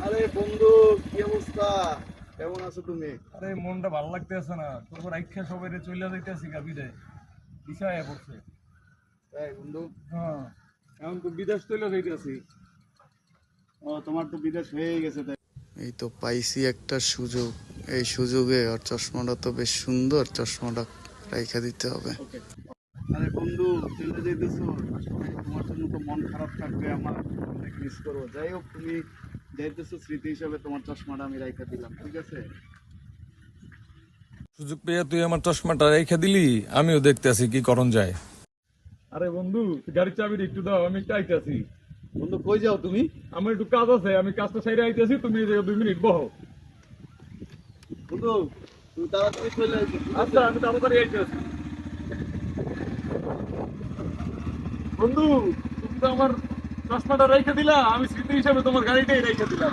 আরে বন্ধু, কি অবস্থা? কেমন আছো তুমি? আরে মনটা ভালো লাগতেছে না, তোর আইক্ষা সবাই চলে যাইতেছি গা বিদায় বিষয় পড়ছে। তাই বন্ধু? হ্যাঁ, এখন তো বিদেশ চলে যাইতেছি। ও, তোমার তো বিদেশ হয়ে গেছে তাই? এই তো পাইছি একটা সুযোগ। এই সুযোগে আর চশমাটা তো বেশ সুন্দর, চশমাটা রাইখা দিতে হবে। ওকে। আরে বন্ধু, চলে যেতেছো, আসলে তোমার জন্য তো মন খারাপ থাকবে, আমার অনেক মিস করবো। যাই হোক, তুমি যাইতেছো, স্মৃতি হিসাবে তোমার চশমাটা আমি রাইখা দিলাম, ঠিক আছে? সুযোগ পেয়ে তুই আমার চশমাটা রেখে দিলি, আমিও দেখতেছি কি করণ যায়। আরে বন্ধু, গাড়ির চাবিটা একটু দাও, আমি একটু আইতেছি। বন্ধু, কই যাও তুমি? আমার একটু কাজ আছে, আমি কাজটা সাইডে আইতেছি, তুমি এই জায়গায় 2 মিনিট বহো। বন্ধু, তুমি তাড়াতাড়ি চলে আসো, ঠিক আছে? আচ্ছা, আমি তাড়াতাড়ি আইতেছি। বন্ধু, তুমি তো আমার চশমাটা রেখে দিলা, আমি স্মৃতি হিসাবে তোমার গাড়িটাই রেখে দিলাম।